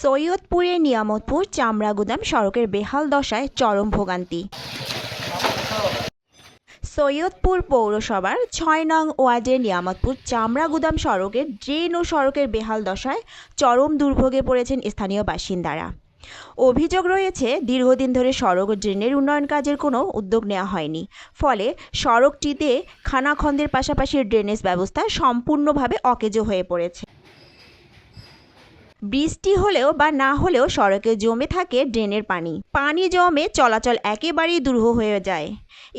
সৈয়দপুরের নিয়ামতপুর চামড়াগুদাম সড়কের বেহাল দশায় চরম ভোগান্তি। সৈয়দপুর পৌরসভার ৬ নং ওয়ার্ডের নিয়ামতপুর চামড়াগুদাম সড়কের ড্রেন ও সড়কের বেহাল দশায় চরম দুর্ভোগে পড়েছেন স্থানীয় বাসিন্দারা। অভিযোগ রয়েছে, দীর্ঘদিন ধরে সড়ক ও ড্রেনের উন্নয়ন কাজের কোনো উদ্যোগ নেওয়া হয়নি। ফলে সড়কটিতে খানাখন্দের পাশাপাশি ড্রেনেজ ব্যবস্থা সম্পূর্ণভাবে অকেজো হয়ে পড়েছে। বৃষ্টি হলেও বা না হলেও সড়কে জমে থাকে ড্রেনের পানি জমে চলাচল একেবারেই দুরূহ হয়ে যায়।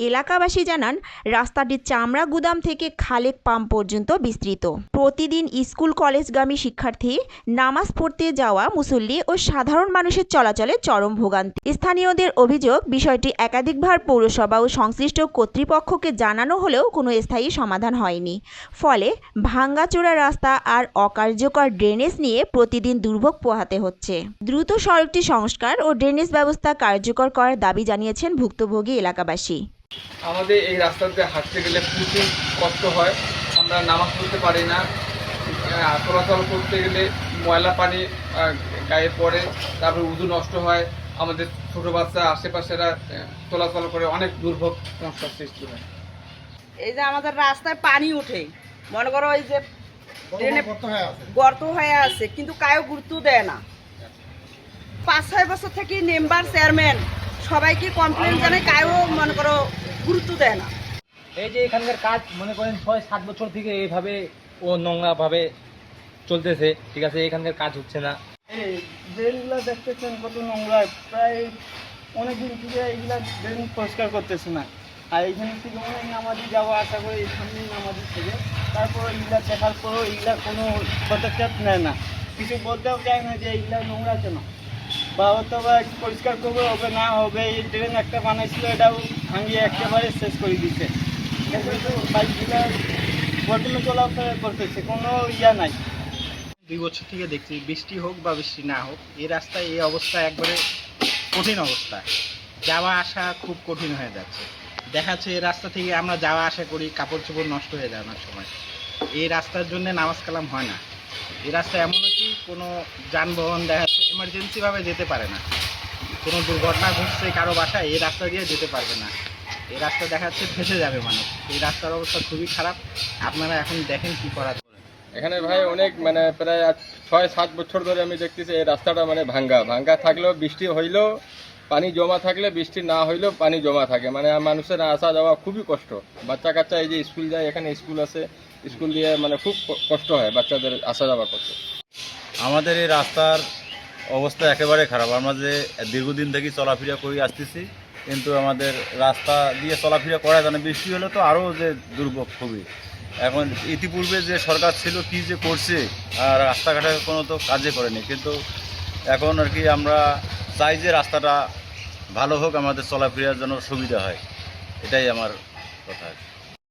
এলাকাবাসী জানান, রাস্তাটি চামড়াগুদাম থেকে খালেক পাম্প পর্যন্ত বিস্তৃত। প্রতিদিন স্কুল কলেজগামী শিক্ষার্থী, নামাজ পড়তে যাওয়া মুসল্লি ও সাধারণ মানুষের চলাচলে চরম ভোগান্তি। স্থানীয়দের অভিযোগ, বিষয়টি একাধিকবার পৌরসভা ও সংশ্লিষ্ট কর্তৃপক্ষকে জানানো হলেও কোনো স্থায়ী সমাধান হয়নি। ফলে ভাঙাচোরা রাস্তা আর অকার্যকর ড্রেনেজ নিয়ে প্রতিদিন দুর্ভোগ পোহাতে হচ্ছে। দ্রুত সড়কটি সংস্কার ও ড্রেনেজ ব্যবস্থা কার্যকর করার দাবি জানিয়েছেন ভুক্তভোগী এলাকাবাসী। আমাদের এই রাস্তাতে হাঁটতে গেলে প্রচুর কষ্ট হয়, আমরা নামাজ পড়তে পারি না, চলাচল করতে গেলে ময়লা পানি গায়ে পড়ে, তারপরে উজু নষ্ট হয়, আমাদের ছোট বাচ্চা আশেপাশেরা চলাচল করে অনেক দুর্ভোগ সমস্যার সৃষ্টি হয়। এই যে আমাদের রাস্তায় পানি ওঠে, মনে করো এই যে ড্রেনে গর্ত হয়ে আছে, কিন্তু কায়ও গুরুত্ব দেয় না। ৫-৬ বছর থেকে মেম্বার চেয়ারম্যান সবাইকে কমপ্লেন জানায়, কায়ও মনে করো গুরুত্ব দেয় না। এই যে এখানকার কাজ মনে করেন ৬-৭ বছর থেকে এইভাবে ও নোংরাভাবে চলতেছে, ঠিক আছে, এখানকার কাজ হচ্ছে না। এই ড্রেনগুলো দেখতেছেন কত নোংরা, প্রায় অনেকদিন থেকে এইগুলা ড্রেন পরিষ্কার করতেছে না। আর এইখানে থেকে অনেক নামাজি যাওয়া আসা করে, এই সামনেই নামাজি থেকে, তারপর এইগুলা দেখার পরও এইগুলা কোনো পদক্ষেপ নেয় না, কিছু বলতেও চায় না যে এইগুলা নোংরা কেন, বা অথবা পরিষ্কার করবে হবে না হবে। এই ড্রেন একটা বানাইছিল, এটাও ভাঙিয়ে একেবারে শেষ করে দিচ্ছে। বাইকগুলা বর্তমানে চলাফেরা করতেছে, কোনো ইয়া নাই। 2 বছর থেকে দেখছি, বৃষ্টি হোক বা বৃষ্টি না হোক, এই রাস্তায় এই অবস্থা একবারে কঠিন অবস্থা, যাওয়া আসা খুব কঠিন হয়ে যাচ্ছে। দেখাচ্ছে এই রাস্তা থেকে আমরা যাওয়া আসা করি, কাপড় চোপড় নষ্ট হয়ে যায় অনেক সময়। এই রাস্তার জন্য নামাজ কালাম হয় না। এই রাস্তায় এমনও কি কোনো যানবাহন দেখাচ্ছে এমার্জেন্সিভাবে যেতে পারে না, কোনো দুর্ঘটনা ঘটছে কারো বাসায়, এই রাস্তা দিয়ে যেতে পারবে না। এই রাস্তা দেখাচ্ছে ফেসে যাবে মানুষ। এই রাস্তার অবস্থা খুবই খারাপ, আপনারা এখন দেখেন কি করা। এখানে ভাই অনেক প্রায় ৬-৭ বছর ধরে আমি দেখতেছি এই রাস্তাটা ভাঙ্গা থাকলেও, বৃষ্টি হইলেও পানি জমা থাকলে, বৃষ্টি না হইলেও পানি জমা থাকে, মানুষের আসা যাওয়া খুবই কষ্ট। বাচ্চা কাচ্চা এই যে স্কুল যায়, এখানে স্কুল আছে, স্কুল দিয়ে খুব কষ্ট হয় বাচ্চাদের আসা যাওয়া করতে। আমাদের এই রাস্তার অবস্থা একেবারে খারাপ। আমরা যে দীর্ঘদিন থেকে চলাফেরা করে আসতেছি, কিন্তু আমাদের রাস্তা দিয়ে চলাফেরা করা যায় না। বৃষ্টি হলে তো আরও যে দুর্ভোগ খুবই। এখন ইতিপূর্বে যে সরকার ছিল কি যে করছে, আর রাস্তাঘাটের কোনো তো কাজে করেনি, কিন্তু এখন আর কি আমরা চাই যে রাস্তাটা ভালো হোক, আমাদের চলাফেরার জন্য সুবিধা হয়, এটাই আমার কথা।